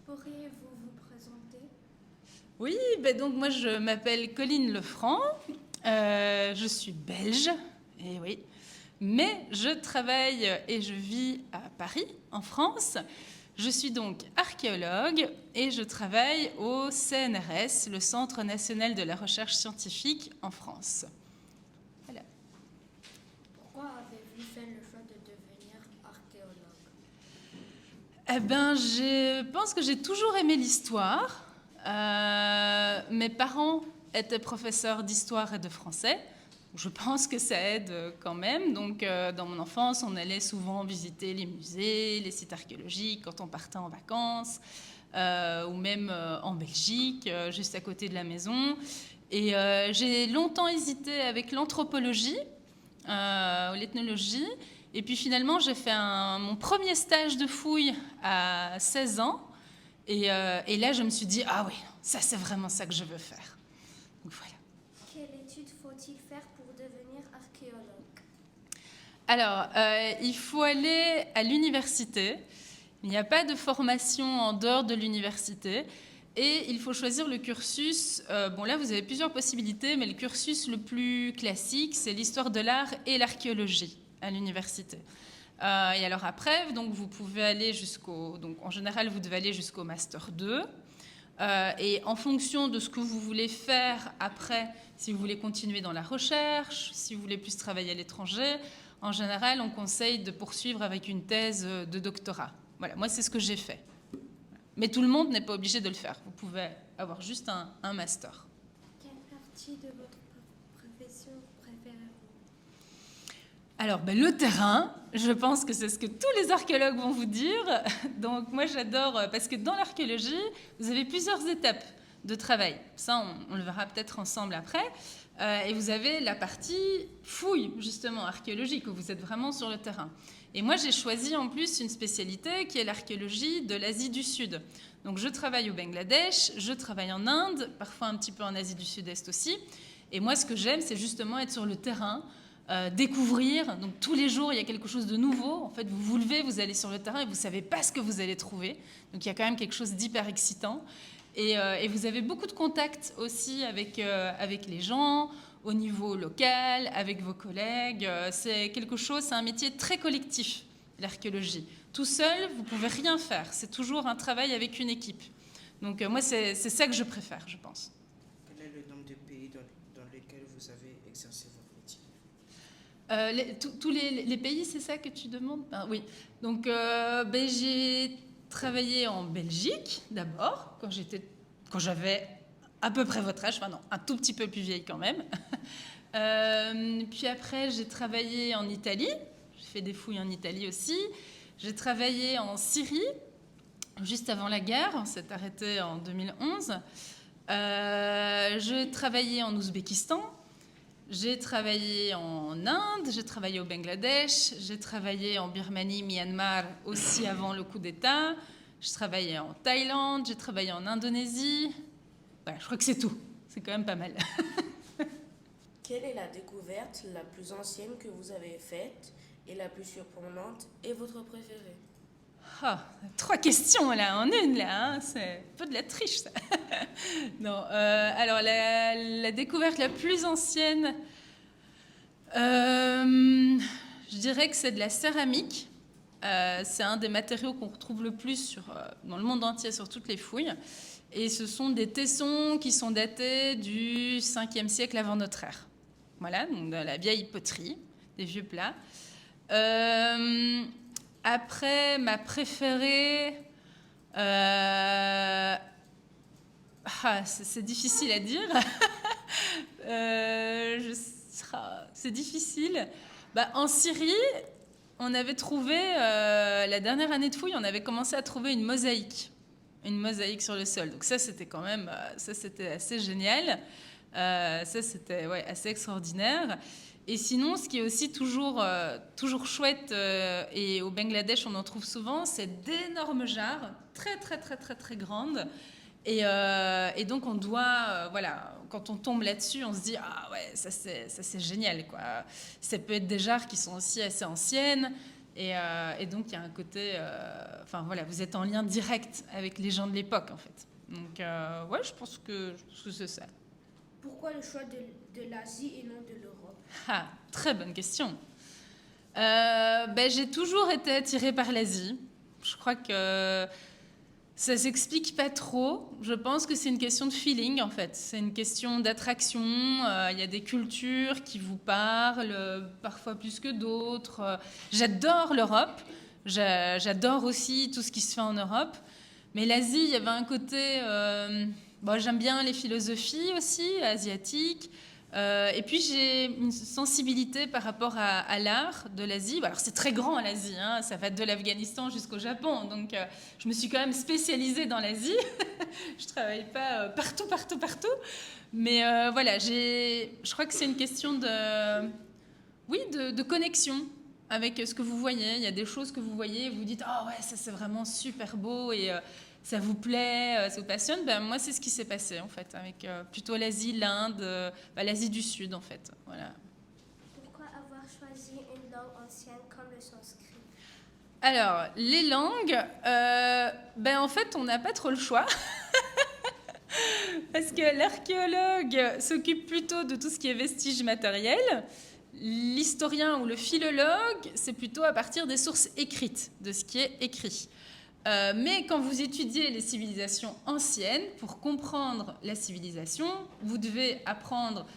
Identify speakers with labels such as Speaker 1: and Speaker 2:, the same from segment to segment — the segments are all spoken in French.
Speaker 1: Pourriez-vous vous présenter?
Speaker 2: Oui, ben donc moi je m'appelle Colline Lefranc, je suis belge, et oui, mais je travaille et je vis à Paris, en France. Je suis donc archéologue et je travaille au CNRS, le Centre national de la recherche scientifique en France. Voilà.
Speaker 1: Pourquoi avez-vous fait le choix de devenir archéologue?
Speaker 2: Eh ben, je pense que j'ai toujours aimé l'histoire. Mes parents étaient professeurs d'histoire et de français. Je pense que ça aide quand même. Donc, dans mon enfance, on allait souvent visiter les musées, les sites archéologiques quand on partait en vacances, ou même en Belgique, juste à côté de la maison. Et j'ai longtemps hésité avec l'anthropologie ou l'ethnologie. Et puis finalement, j'ai fait mon premier stage de fouille à 16 ans. Et là, je me suis dit, ah oui, ça c'est vraiment ça que je veux faire. Donc voilà.
Speaker 1: Quelle étude faut-il faire pour devenir archéologue?
Speaker 2: Alors, il faut aller à l'université. Il n'y a pas de formation en dehors de l'université. Et il faut choisir le cursus. Bon, là, vous avez plusieurs possibilités, mais le cursus le plus classique, c'est l'histoire de l'art et l'archéologie à l'université. Et alors après, donc, vous pouvez aller jusqu'au... Donc, en général, vous devez aller jusqu'au Master 2. Et en fonction de ce que vous voulez faire après, si vous voulez continuer dans la recherche, si vous voulez plus travailler à l'étranger, en général, on conseille de poursuivre avec une thèse de doctorat. Voilà, moi, c'est ce que j'ai fait. Mais tout le monde n'est pas obligé de le faire. Vous pouvez avoir juste un master.
Speaker 1: Quelle partie de votre profession préférez-vous?
Speaker 2: Alors, ben, le terrain, je pense que c'est ce que tous les archéologues vont vous dire. Donc, moi, j'adore, parce que dans l'archéologie, vous avez plusieurs étapes de travail. Ça, on le verra peut-être ensemble après. Et vous avez la partie fouille, justement, archéologique, où vous êtes vraiment sur le terrain. Et moi, j'ai choisi en plus une spécialité qui est l'archéologie de l'Asie du Sud. Donc, je travaille au Bangladesh, je travaille en Inde, parfois un petit peu en Asie du Sud-Est aussi. Et moi, ce que j'aime, c'est justement être sur le terrain, découvrir. Donc tous les jours, il y a quelque chose de nouveau. En fait, vous vous levez, vous allez sur le terrain et vous ne savez pas ce que vous allez trouver. Donc il y a quand même quelque chose d'hyper excitant. Et vous avez beaucoup de contacts aussi avec les gens, au niveau local, avec vos collègues. C'est quelque chose, c'est un métier très collectif, l'archéologie. Tout seul, vous ne pouvez rien faire. C'est toujours un travail avec une équipe. Donc moi, c'est ça que je préfère, je pense.
Speaker 3: Quel est le nombre de pays dans lesquels vous avez exercé votre métier?
Speaker 2: Tous les pays, c'est ça que tu demandes? Oui. Donc, j'ai travaillé en Belgique d'abord, quand j'avais à peu près votre âge, enfin non, un tout petit peu plus vieille quand même. Puis après, j'ai travaillé en Italie. J'ai fait des fouilles en Italie aussi. J'ai travaillé en Syrie, juste avant la guerre. On s'est arrêté en 2011. J'ai travaillé en Ouzbékistan. J'ai travaillé en Inde, j'ai travaillé au Bangladesh, j'ai travaillé en Birmanie, Myanmar aussi avant le coup d'État. J'ai travaillé en Thaïlande, j'ai travaillé en Indonésie. Voilà, je crois que c'est tout. C'est quand même pas mal.
Speaker 4: Quelle est la découverte la plus ancienne que vous avez faite et la plus surprenante et votre préférée?
Speaker 2: Ah, 3 questions là, en une là, hein. C'est un peu de la triche ça. Non, alors la découverte la plus ancienne, je dirais que c'est de la céramique. C'est un des matériaux qu'on retrouve le plus dans le monde entier sur toutes les fouilles. Et ce sont des tessons qui sont datés du 5e siècle avant notre ère. Voilà, donc de la vieille poterie, des vieux plats. Après, ma préférée, c'est difficile à dire. C'est difficile. En Syrie, on avait trouvé, la dernière année de fouille, on avait commencé à trouver une mosaïque sur le sol. Donc ça, c'était quand même, ça c'était assez génial. Ça, c'était assez extraordinaire. Et sinon, ce qui est aussi toujours chouette, et au Bangladesh, on en trouve souvent, c'est d'énormes jarres, très, très, très, très, très grandes. Et donc, on doit, quand on tombe là-dessus, on se dit, ah ouais, ça c'est génial, quoi. Ça peut être des jarres qui sont aussi assez anciennes. Et donc, il y a un côté... Enfin, voilà, vous êtes en lien direct avec les gens de l'époque, en fait. Donc, ouais, je pense que c'est ça.
Speaker 1: Pourquoi le choix de l'Asie et non de l'Europe?
Speaker 2: Ah, très bonne question. J'ai toujours été attirée par l'Asie. Je crois que ça s'explique pas trop. Je pense que c'est une question de feeling, en fait. C'est une question d'attraction. Il y a des cultures qui vous parlent, parfois plus que d'autres. J'adore l'Europe. J'adore aussi tout ce qui se fait en Europe. Mais l'Asie, il y avait un côté... j'aime bien les philosophies aussi, asiatiques. Et puis j'ai une sensibilité par rapport à l'art de l'Asie. Alors c'est très grand l'Asie, hein, ça va de l'Afghanistan jusqu'au Japon, donc je me suis quand même spécialisée dans l'Asie. Je travaille pas partout, mais voilà, je crois que c'est une question de connexion avec ce que vous voyez. Il y a des choses que vous voyez, et vous dites ah ouais, ça c'est vraiment super beau et ça vous plaît, ça vous passionne. Moi, c'est ce qui s'est passé, en fait, avec plutôt l'Asie, l'Inde, l'Asie du Sud, en fait. Voilà.
Speaker 5: Pourquoi avoir choisi une langue ancienne comme le sanskrit?
Speaker 2: Alors, les langues, en fait, on n'a pas trop le choix. Parce que l'archéologue s'occupe plutôt de tout ce qui est vestiges matériels. L'historien ou le philologue, c'est plutôt à partir des sources écrites, de ce qui est écrit. Mais quand vous étudiez les civilisations anciennes, pour comprendre la civilisation, vous devez apprendre,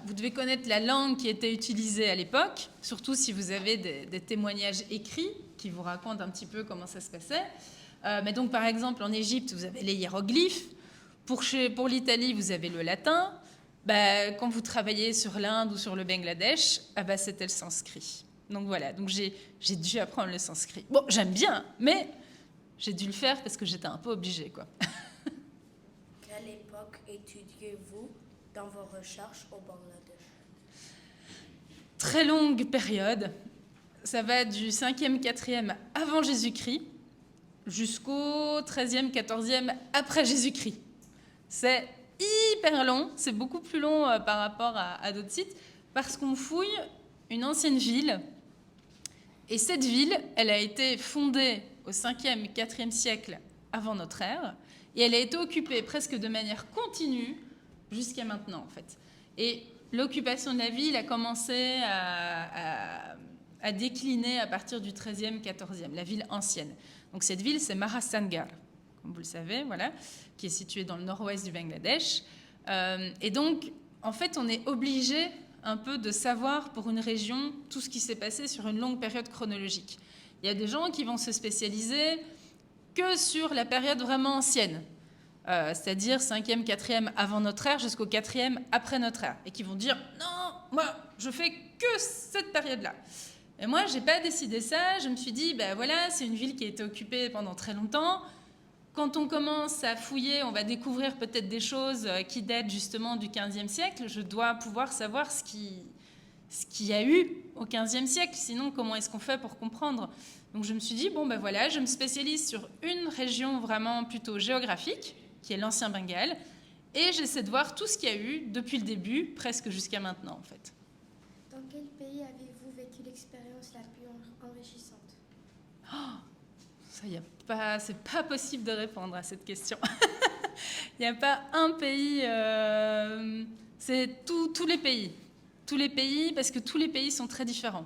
Speaker 2: vous devez connaître la langue qui était utilisée à l'époque, surtout si vous avez des témoignages écrits qui vous racontent un petit peu comment ça se passait. Mais donc, par exemple, en Égypte, vous avez les hiéroglyphes. Pour l'Italie, vous avez le latin. Quand vous travaillez sur l'Inde ou sur le Bangladesh, c'était le sanskrit. Donc voilà, donc j'ai dû apprendre le sanskrit. Bon, j'aime bien, mais j'ai dû le faire parce que j'étais un peu obligée, quoi.
Speaker 4: Quelle époque étudiez-vous dans vos recherches au Bangladesh?
Speaker 2: Très longue période. Ça va du 5e, 4e avant Jésus-Christ jusqu'au 13e, 14e après Jésus-Christ. C'est hyper long, c'est beaucoup plus long par rapport à d'autres sites, parce qu'on fouille une ancienne ville. Et cette ville, elle a été fondée au 5e, 4e siècle avant notre ère, et elle a été occupée presque de manière continue jusqu'à maintenant, en fait. Et l'occupation de la ville a commencé à décliner à partir du 13e, 14e, la ville ancienne. Donc cette ville, c'est Maharashtra, comme vous le savez, voilà, qui est située dans le nord-ouest du Bangladesh. Et donc, en fait, on est obligé un peu de savoir pour une région tout ce qui s'est passé sur une longue période chronologique. Il y a des gens qui vont se spécialiser que sur la période vraiment ancienne, c'est-à-dire 5e, 4e avant notre ère jusqu'au 4e après notre ère, et qui vont dire « Non, moi, je fais que cette période-là ». Et moi, je n'ai pas décidé ça, je me suis dit « voilà, c'est une ville qui a été occupée pendant très longtemps ». Quand on commence à fouiller, on va découvrir peut-être des choses qui datent justement du XVe siècle. Je dois pouvoir savoir ce qu'il y a eu au XVe siècle. Sinon, comment est-ce qu'on fait pour comprendre? Donc je me suis dit, voilà, je me spécialise sur une région vraiment plutôt géographique, qui est l'ancien Bengale, et j'essaie de voir tout ce qu'il y a eu depuis le début, presque jusqu'à maintenant, en fait.
Speaker 5: Dans quel pays avez-vous vécu l'expérience la plus enrichissante?
Speaker 2: C'est pas possible de répondre à cette question. Il n'y a pas un pays, c'est tous les pays. Tous les pays, parce que tous les pays sont très différents.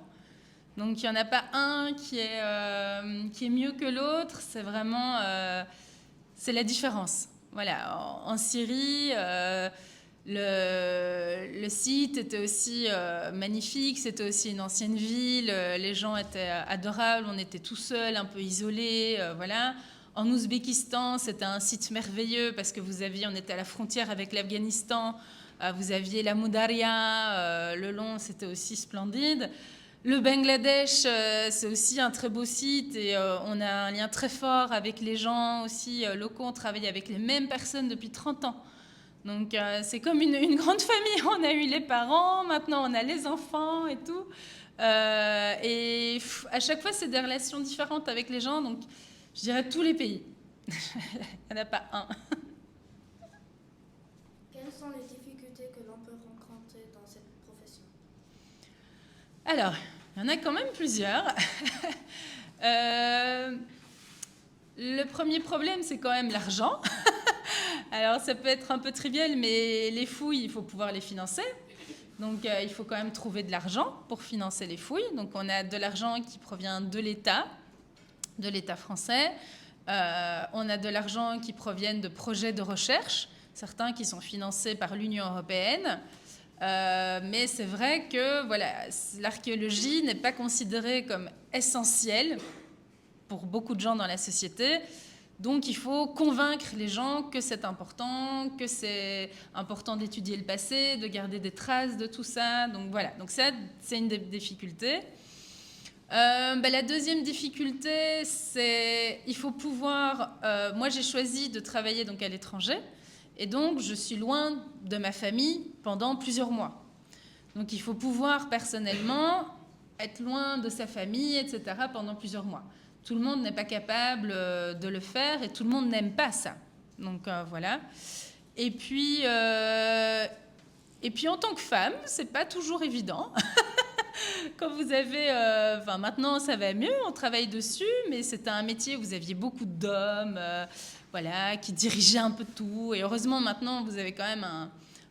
Speaker 2: Donc il n'y en a pas un qui est mieux que l'autre, c'est vraiment c'est la différence. Voilà, en Syrie, le site était aussi magnifique, c'était aussi une ancienne ville, les gens étaient adorables, on était tout seul, un peu isolés, voilà. En Ouzbékistan, c'était un site merveilleux parce que on était à la frontière avec l'Afghanistan, vous aviez la Moudaria, le long, c'était aussi splendide. Le Bangladesh, c'est aussi un très beau site et on a un lien très fort avec les gens aussi locaux, on travaille avec les mêmes personnes depuis 30 ans. Donc c'est comme une grande famille, on a eu les parents, maintenant on a les enfants et tout. Et à chaque fois, c'est des relations différentes avec les gens, donc je dirais tous les pays. Il n'y en a pas un.
Speaker 5: Quelles sont les difficultés que l'on peut rencontrer dans cette profession?
Speaker 2: Alors, Il y en a quand même plusieurs. Le premier problème, c'est quand même l'argent. Alors, ça peut être un peu trivial, mais les fouilles, il faut pouvoir les financer. Donc, il faut quand même trouver de l'argent pour financer les fouilles. Donc, on a de l'argent qui provient de l'État français. On a de l'argent qui provient de projets de recherche, certains qui sont financés par l'Union européenne. Mais c'est vrai que voilà, l'archéologie n'est pas considérée comme essentielle pour beaucoup de gens dans la société. Donc, il faut convaincre les gens que c'est important d'étudier le passé, de garder des traces de tout ça. Donc, voilà. Donc, ça, c'est une des difficultés. La deuxième difficulté, c'est il faut pouvoir... moi, j'ai choisi de travailler donc, à l'étranger. Et donc, je suis loin de ma famille pendant plusieurs mois. Donc, il faut pouvoir personnellement être loin de sa famille, etc., pendant plusieurs mois. Tout le monde n'est pas capable de le faire et tout le monde n'aime pas ça. Donc, voilà. Et puis, en tant que femme, c'est pas toujours évident. Quand vous avez... maintenant, ça va mieux, on travaille dessus, mais c'était un métier où vous aviez beaucoup d'hommes... qui dirigeait un peu tout. Et heureusement, maintenant, vous avez quand même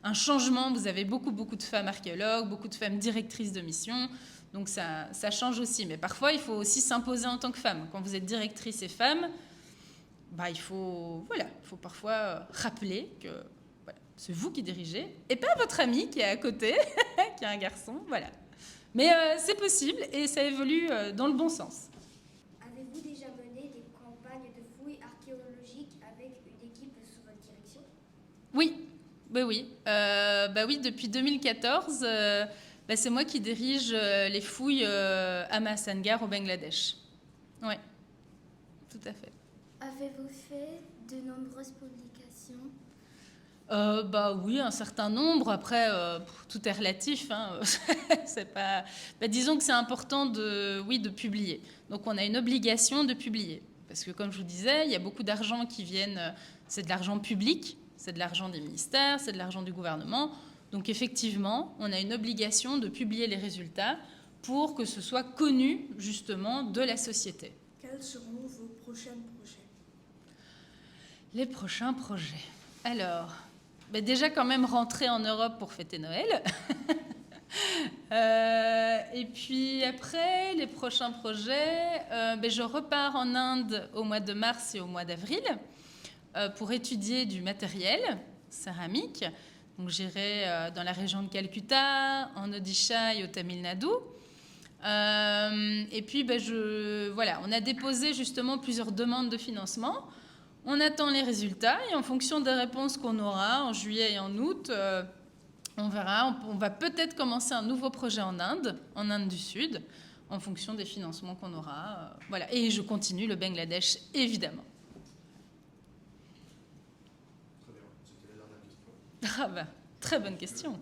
Speaker 2: un changement. Vous avez beaucoup de femmes archéologues, beaucoup de femmes directrices de mission. Donc, ça change aussi. Mais parfois, il faut aussi s'imposer en tant que femme. Quand vous êtes directrice et femme, il faut parfois rappeler que c'est vous qui dirigez et pas votre ami qui est à côté, qui est un garçon. Voilà. Mais c'est possible et ça évolue dans le bon sens.
Speaker 5: Avez-vous déjà mené des campagnes de fouilles archéologiques avec une équipe sous votre direction?
Speaker 2: Oui. Oui, depuis 2014, c'est moi qui dirige les fouilles à Massangar au Bangladesh. Oui, tout à fait.
Speaker 5: Avez-vous fait de nombreuses publications?
Speaker 2: Oui, un certain nombre. Après, tout est relatif. C'est pas... disons que c'est important de publier. Donc, on a une obligation de publier. Parce que, comme je vous disais, il y a beaucoup d'argent qui viennent... C'est de l'argent public, c'est de l'argent des ministères, c'est de l'argent du gouvernement. Donc, effectivement, on a une obligation de publier les résultats pour que ce soit connu, justement, de la société.
Speaker 6: Quels seront vos prochains projets?
Speaker 2: Les prochains projets. Alors... déjà quand même rentrer en Europe pour fêter Noël. Et puis après, les prochains projets, je repars en Inde au mois de mars et au mois d'avril pour étudier du matériel céramique. Donc j'irai dans la région de Calcutta, en Odisha et au Tamil Nadu. Et puis on a déposé justement plusieurs demandes de financement. On attend les résultats et en fonction des réponses qu'on aura en juillet et en août, on verra. On va peut-être commencer un nouveau projet en Inde du Sud, en fonction des financements qu'on aura. Et je continue le Bangladesh, évidemment.
Speaker 7: Très bien, c'était la dernière question.
Speaker 2: Très bonne question.